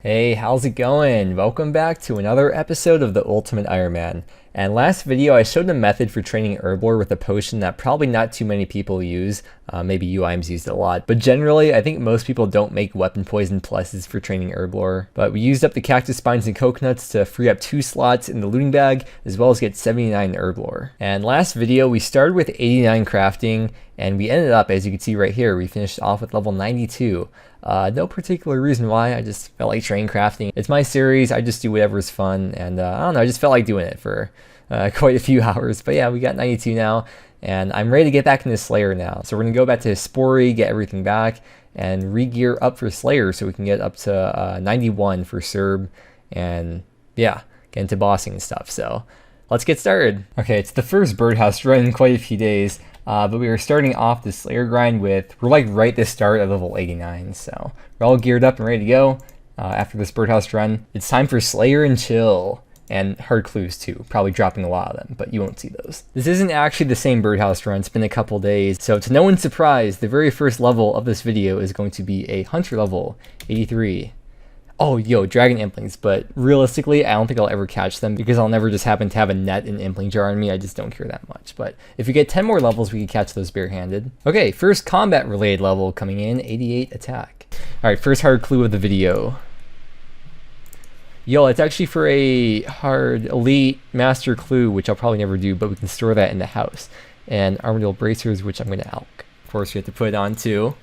Hey, how's it going? Welcome back to another episode of the Ultimate Ironman. And last video I showed a method for training Herblore with a potion that probably not too many people use. Maybe UIM's used it a lot. But generally, I think most people don't make weapon poison pluses for training Herblore. But we used up the cactus spines and coconuts to free up 2 slots in the looting bag, as well as get 79 Herblore. And last video, we started with 89 crafting, and we ended up, as you can see right here, we finished off with level 92. No particular reason why, I just felt like train crafting. It's my series, I just do whatever's fun, and I don't know, I just felt like doing it for quite a few hours. But yeah, we got 92 now, and I'm ready to get back into Slayer now. So we're gonna go back to Spory, get everything back, and re-gear up for Slayer so we can get up to 91 for Serb, and yeah, get into bossing and stuff. So let's get started. Okay, it's the first birdhouse run in quite a few days. But we are starting off the Slayer grind with, we're like right at the start of level 89, so we're all geared up and ready to go. After this birdhouse run, it's time for Slayer and Chill, and hard clues too, probably dropping a lot of them, but you won't see those. This isn't actually the same birdhouse run, it's been a couple days, so to no one's surprise, the very first level of this video is going to be a Hunter level, 83. Oh, yo, dragon implings, but realistically, I don't think I'll ever catch them because I'll never just happen to have a net and impling jar on me. I just don't care that much. But if we get 10 more levels, we can catch those barehanded. Okay, first combat related level coming in, 88 attack. All right, first hard clue of the video. Yo, it's actually for a hard elite master clue, which I'll probably never do, but we can store that in the house. And armadillo bracers, which I'm going to alk. Of course, we have to put it on too.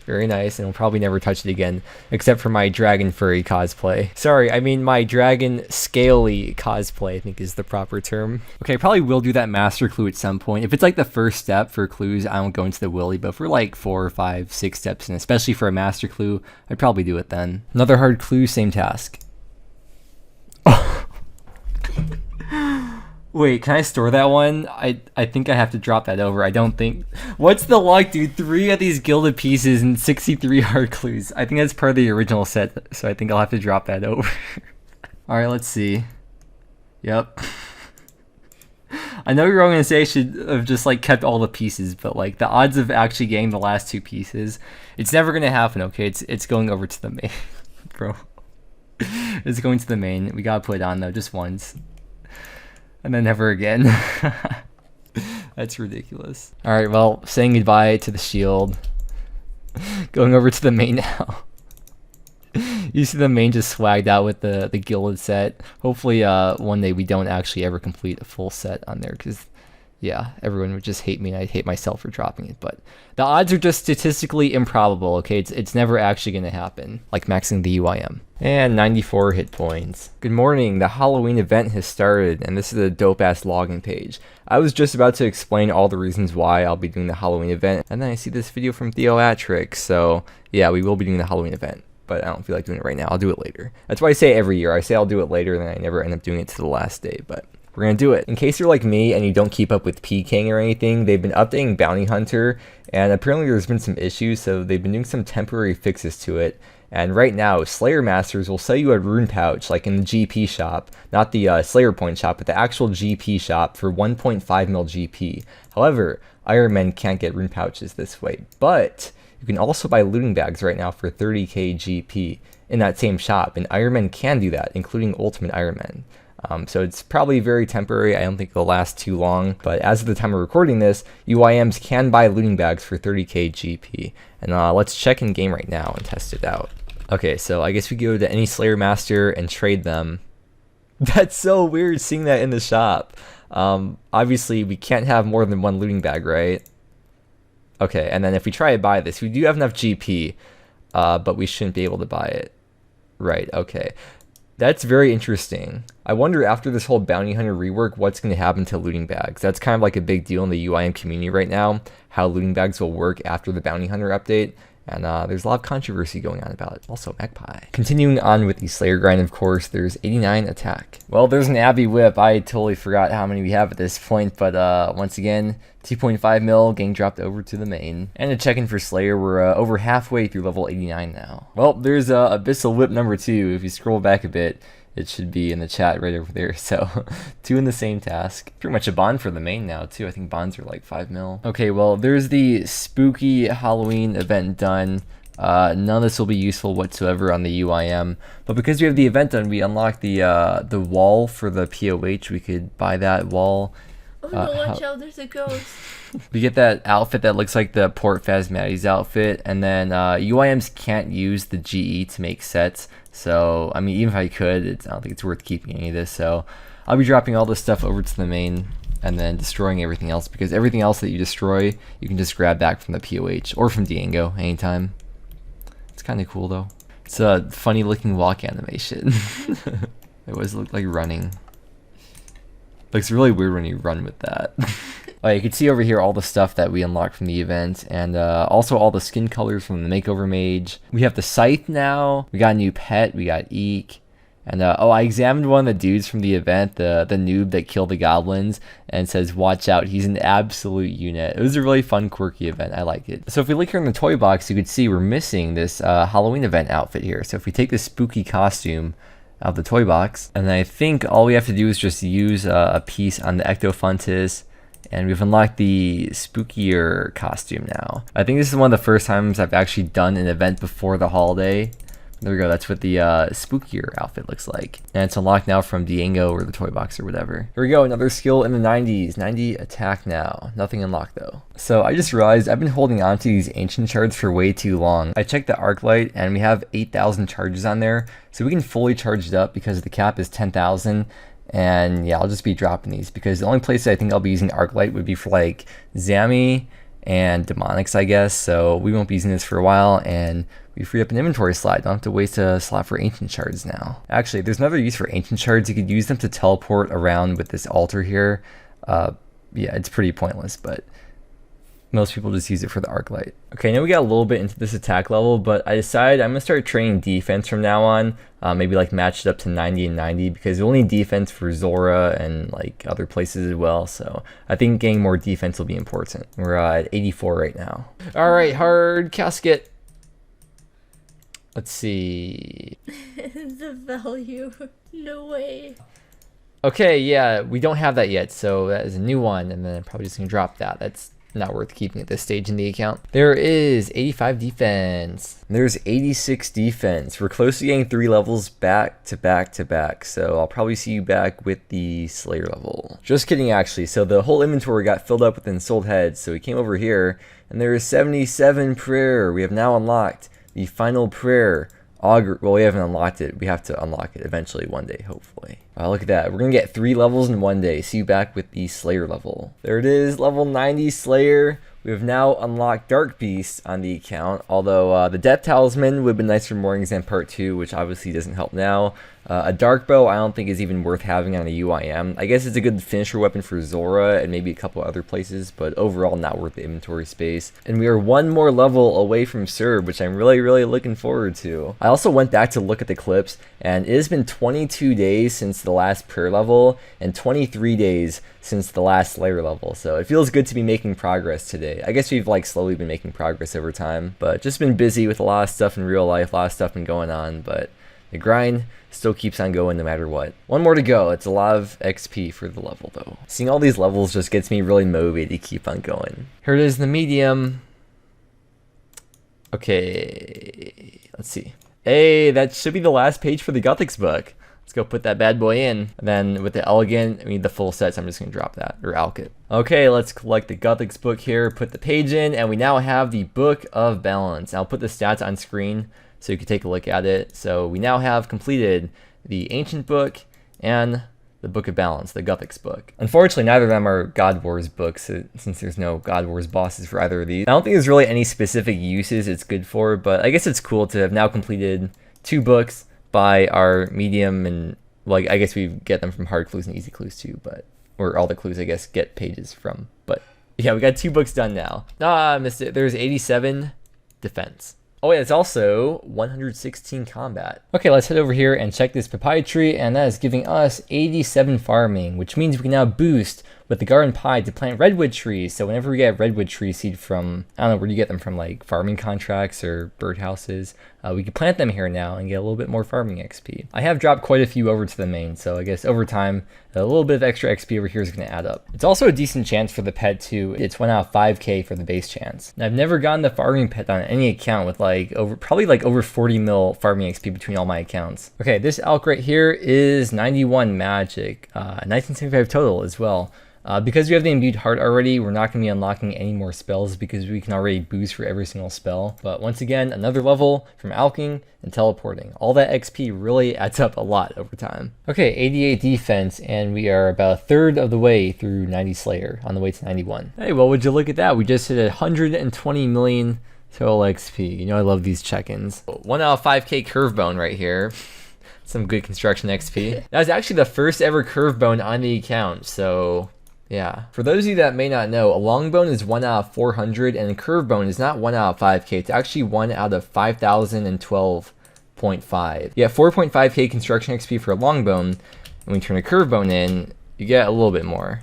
Very nice, and we'll probably never touch it again, except for my dragon furry cosplay. Sorry, I mean my dragon scaly cosplay, I think is the proper term. Okay, I probably will do that master clue at some point. If it's like the first step for clues, I won't go into the willy, but if we're like 4, 5, 6 steps in, especially for a master clue, I'd probably do it then. Another hard clue, same task. Wait, can I store that one? I think I have to drop that over. I don't think... What's the luck, dude? 3 of these gilded pieces and 63 hard clues. I think that's part of the original set, so I think I'll have to drop that over. Alright, let's see. Yep. I know you're all going to say I should have just like kept all the pieces, but like the odds of actually getting the last 2 pieces, it's never going to happen, okay? It's going over to the main, bro. It's going to the main. We gotta put it on though, just once. And then never again. That's ridiculous. Alright, well, saying goodbye to the shield. Going over to the main now. You see the main just swagged out with the gilded set. Hopefully one day we don't actually ever complete a full set on there, because yeah, everyone would just hate me and I'd hate myself for dropping it. But the odds are just statistically improbable, okay? It's never actually going to happen, like maxing the UIM. And 94 hit points. Good morning, the Halloween event has started, and this is a dope-ass login page. I was just about to explain all the reasons why I'll be doing the Halloween event, and then I see this video from Theoatrix, so yeah, we will be doing the Halloween event. But I don't feel like doing it right now, I'll do it later. That's why I say every year, I say I'll do it later, and then I never end up doing it to the last day, but we're gonna do it. In case you're like me and you don't keep up with PKing or anything, they've been updating Bounty Hunter, and apparently there's been some issues, so they've been doing some temporary fixes to it. And right now, Slayer Masters will sell you a rune pouch, like in the GP shop, not the Slayer Point shop, but the actual GP shop for 1.5 mil GP. However, Ironman can't get rune pouches this way, but you can also buy looting bags right now for 30k GP in that same shop, and Ironman can do that, including Ultimate Ironman. So it's probably very temporary. I don't think it'll last too long, but as of the time of recording this, UIMs can buy looting bags for 30k GP. And let's check in game right now and test it out. Okay, so I guess we go to any Slayer Master and trade them. That's so weird seeing that in the shop. Obviously, we can't have more than 1 looting bag, right? Okay, and then if we try to buy this, we do have enough GP, but we shouldn't be able to buy it. Right, okay. That's very interesting. I wonder after this whole Bounty Hunter rework, what's going to happen to looting bags. That's kind of like a big deal in the UIM community right now, how looting bags will work after the Bounty Hunter update. And there's a lot of controversy going on about it. Also, Magpie. Continuing on with the Slayer grind, of course, there's 89 attack. Well, there's an Abbey Whip. I totally forgot how many we have at this point, but once again, 2.5 mil getting dropped over to the main. And to check in for Slayer, we're over halfway through level 89 now. Well, there's Abyssal Whip number 2. If you scroll back a bit, it should be in the chat right over there. So 2 in the same task. Pretty much a bond for the main now too. I think bonds are like 5 mil. Okay, well, there's the spooky Halloween event done. None of this will be useful whatsoever on the UIM, but because we have the event done, we unlock the wall for the POH. We could buy that wall. Oh no, watch out, there's a ghost. We get that outfit that looks like the Port Phasmati's outfit, and then UIMs can't use the GE to make sets, so I mean, even if I could, I don't think it's worth keeping any of this, so I'll be dropping all this stuff over to the main and then destroying everything else, because everything else that you destroy, you can just grab back from the POH or from Diego anytime. It's kind of cool though. It's a funny looking walk animation. It always looked like running. Looks really weird when you run with that. You can see over here all the stuff that we unlocked from the event, and also all the skin colors from the Makeover Mage. We have the Scythe now. We got a new pet. We got Eek. And I examined one of the dudes from the event, the noob that killed the goblins, and says, watch out, he's an absolute unit. It was a really fun, quirky event. I like it. So if we look here in the toy box, you can see we're missing this Halloween event outfit here. So if we take this spooky costume out of the toy box, and I think all we have to do is just use a piece on the Ectophontis, and we've unlocked the spookier costume now. I think this is one of the first times I've actually done an event before the holiday. There we go, that's what the spookier outfit looks like. And it's unlocked now from Diego or the toy box or whatever. Here we go, another skill in the 90s. 90 attack now. Nothing unlocked though. So I just realized I've been holding on to these ancient shards for way too long. I checked the arc light and we have 8,000 charges on there. So we can fully charge it up because the cap is 10,000. And yeah, I'll just be dropping these because the only place I think I'll be using arc light would be for like Zammy and Demonics, I guess. So we won't be using this for a while, and we free up an inventory slot. Don't have to waste a slot for ancient shards now. Actually, there's another use for ancient shards. You could use them to teleport around with this altar here. Yeah, it's pretty pointless, but most people just use it for the arc light. Okay, now we got a little bit into this attack level, but I decided I'm gonna start training defense from now on. Maybe like match it up to 90 and 90 because we'll need defense for Zora and like other places as well. So I think getting more defense will be important. We're at 84 right now. All right, hard casket. Let's see. The value. No way. Okay, yeah, we don't have that yet, so that is a new one, and then I'm probably just gonna drop that. That's not worth keeping at this stage in the account. There is 85 defense. There's 86 defense. We're close to getting 3 levels back to back to back, so I'll probably see you back with the Slayer level. Just kidding, actually. So the whole inventory got filled up with ensouled heads, so we came over here, and there is 77 prayer. We have now unlocked the final prayer. Augur, well, we haven't unlocked it. We have to unlock it eventually one day, hopefully. Look at that. We're going to get 3 levels in one day. See you back with the Slayer level. There it is, level 90 Slayer. We have now unlocked Dark Beast on the account, although the Death Talisman would have been nice for Morning Exam Part 2, which obviously doesn't help now. A Dark Bow I don't think is even worth having on a UIM. I guess it's a good finisher weapon for Zora and maybe a couple other places, but overall not worth the inventory space. And we are 1 more level away from Serb, which I'm really looking forward to. I also went back to look at the clips, and it has been 22 days since the last prayer level and 23 days since the last Slayer level, so it feels good to be making progress today. I guess we've like slowly been making progress over time, but just been busy with a lot of stuff in real life, a lot of stuff been going on, but the grind still keeps on going no matter what. 1 more to go. It's a lot of XP for the level though. Seeing all these levels just gets me really motivated to keep on going. Here it is, the medium. Okay, let's see. Hey, that should be the last page for the Gothics book. Let's go put that bad boy in. And then with the elegant, I mean the full sets, I'm just gonna drop that, or alk it. Okay, let's collect the Gothics book here, put the page in, and we now have the Book of Balance. I'll put the stats on screen so you can take a look at it. So we now have completed the Ancient book and the Book of Balance, the Gothics book. Unfortunately, neither of them are God Wars books, since there's no God Wars bosses for either of these. I don't think there's really any specific uses it's good for, but I guess it's cool to have now completed 2 books by our medium, and like I guess we get them from hard clues and easy clues too, but or all the clues I guess get pages from. But yeah, we got 2 books done now. I missed it. There's 87 defense. Oh yeah, it's also 116 combat. Okay, let's head over here and check this papaya tree, and that is giving us 87 farming, which means we can now boost with the garden pie to plant redwood trees. So whenever we get redwood tree seed from, I don't know, where do you get them from, like farming contracts or birdhouses, we can plant them here now and get a little bit more farming XP. I have dropped quite a few over to the main, so I guess over time, a little bit of extra XP over here is going to add up. It's also a decent chance for the pet too. It's 1 out of 5k for the base chance. And I've never gotten the farming pet on any account with like probably over 40 mil farming XP between all my accounts. Okay, this elk right here is 91 magic, 1975 total as well. Because we have the imbued heart already, we're not going to be unlocking any more spells because we can already boost for every single spell. But once again, another level from alching and teleporting. All that XP really adds up a lot over time. Okay, 88 defense, and we are about a third of the way through 90 Slayer, on the way to 91. Hey, well, would you look at that? We just hit 120 million total XP. You know I love these check-ins. 1 out of 5k curve bone right here. Some good construction XP. That was actually the first ever curve bone on the account, so... yeah. For those of you that may not know, a long bone is 1 out of 400, and a curve bone is not 1 out of 5k. It's actually 1 out of 5,012.5. You get 4.5k construction XP for a long bone, and when you turn a curve bone in, you get a little bit more.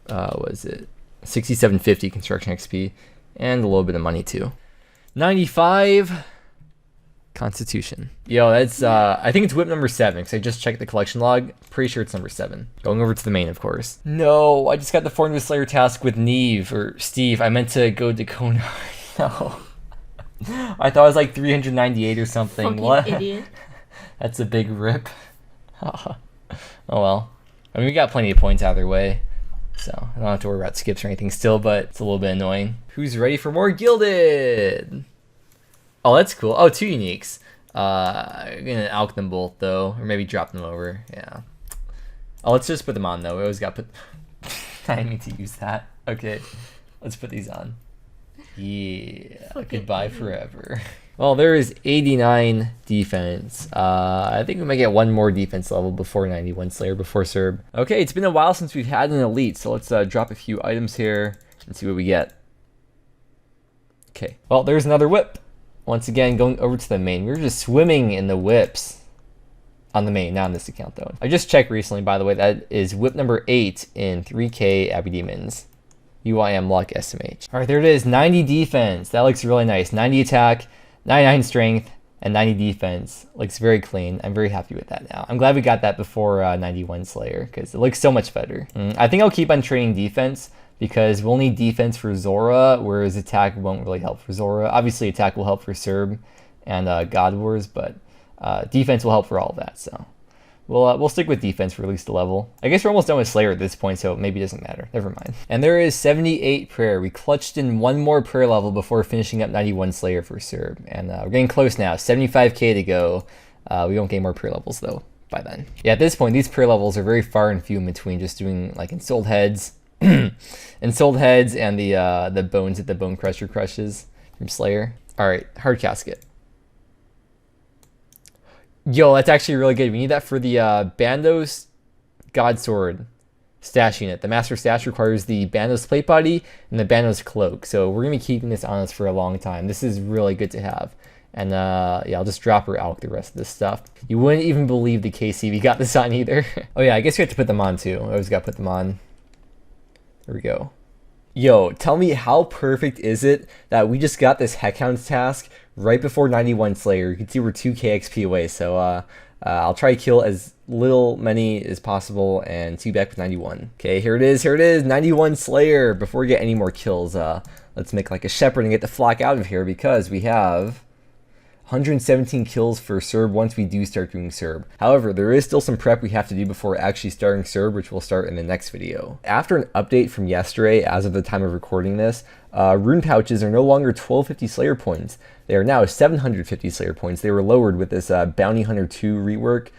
What is it? 6750 construction XP, and a little bit of money too. 95 Constitution. Yo, that's I think it's whip number 7 because I just checked the collection log. Pretty sure it's number 7. Going over to the main, of course. No, I just got the 400 Slayer task with Neve or Steve. I meant to go to Kona. No, I thought it was like 398 or something. Fucking what? idiot. That's a big rip. Oh well. I mean, we got plenty of points either way, so I don't have to worry about skips or anything still. But it's a little bit annoying. Who's ready for more Gilded? Oh, that's cool. Oh, 2 uniques. I'm gonna alch them both though, or maybe drop them over. Yeah. Oh, let's just put them on though. We always got put. I didn't mean to use that. Okay, let's put these on. Yeah. Okay. Goodbye forever. Well, there is 89 defense. I think we might get one more defense level before 91 Slayer before Serb. Okay, it's been a while since we've had an elite, so let's drop a few items here and see what we get. Okay. Well, there's another whip. Once again, going over to the main. We were just swimming in the whips on the main, not on this account though. I just checked recently, by the way, that is whip number 8 in 3k Abbey Demons. UIM luck SMH. All right, there it is, 90 defense. That looks really nice. 90 attack, 99 strength, and 90 defense. Looks very clean. I'm very happy with that now. I'm glad we got that before 91 Slayer because it looks so much better. I think I'll keep on training defense because we'll need defense for Zora, whereas attack won't really help for Zora. Obviously, attack will help for Serb and God Wars, but defense will help for all of that. So we'll stick with defense for at least a level. I guess we're almost done with Slayer at this point, so maybe it doesn't matter. Never mind. And there is 78 prayer. We clutched in one more prayer level before finishing up 91 Slayer for Serb, and we're getting close now. 75k to go. We won't gain more prayer levels though by then. Yeah, at this point, these prayer levels are very far and few in between. Just doing like Ensouled Heads. Ensouled Heads and the bones that the Bone Crusher crushes from Slayer. Alright, Hard Casket. Yo, that's actually really good. We need that for the Bandos God Sword stash unit. The Master Stash requires the Bandos Plate Body and the Bandos Cloak. So we're going to be keeping this on us for a long time. This is really good to have. And yeah, I'll just drop her out the rest of this stuff. You wouldn't even believe the KC we got this on either. Oh yeah, I guess we have to put them on too. I always got to put them on. There we go. Yo, tell me how perfect is it that we just got this Heckhounds task right before 91 Slayer. You can see we're 2k XP away, so I'll try to kill as many as possible and see you back with 91. Okay, here it is, 91 Slayer. Before we get any more kills, let's make like a shepherd and get the flock out of here because we have 117 kills for Serb once we do start doing Serb. However, there is still some prep we have to do before actually starting Serb, which we'll start in the next video. After an update from yesterday, as of the time of recording this, rune pouches are no longer 1250 Slayer points. They are now 750 Slayer points. They were lowered with this Bounty Hunter 2 rework,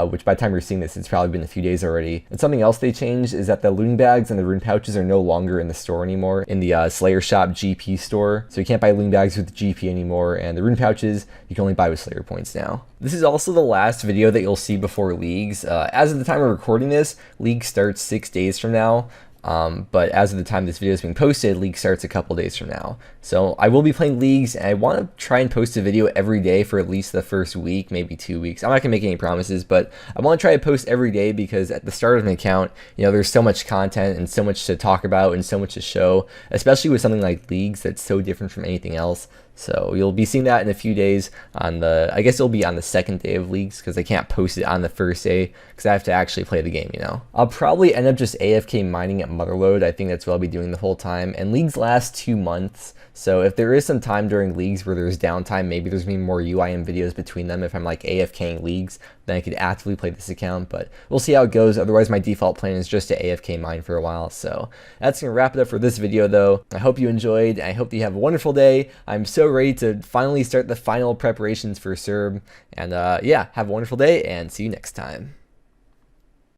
which by the time you're seeing this, it's probably been a few days already. And something else they changed is that the loon bags and the rune pouches are no longer in the store anymore, in the Slayer Shop GP store. So you can't buy loon bags with GP anymore, and the rune pouches you can only buy with Slayer points now. This is also the last video that you'll see before Leagues. As of the time of recording this, League starts 6 days from now. But as of the time this video is being posted, League starts a couple days from now. So I will be playing leagues, and I want to try and post a video every day for at least the first week, maybe 2 weeks. I'm not gonna make any promises, but I want to try to post every day because at the start of an account, you know, there's so much content and so much to talk about and so much to show, especially with something like leagues that's so different from anything else. So you'll be seeing that in a few days on the, I guess it'll be on the second day of leagues because I can't post it on the first day because I have to actually play the game, you know. I'll probably end up just AFK mining at Motherload. I think that's what I'll be doing the whole time. And leagues last 2 months. So if there is some time during leagues where there's downtime, maybe there's gonna be more UIM videos between them. If I'm like AFKing leagues, then I could actively play this account, but we'll see how it goes. Otherwise, my default plan is just to AFK mine for a while. So that's gonna wrap it up for this video though. I hope you enjoyed. I hope that you have a wonderful day. I'm so ready to finally start the final preparations for CERB. And yeah, have a wonderful day and see you next time.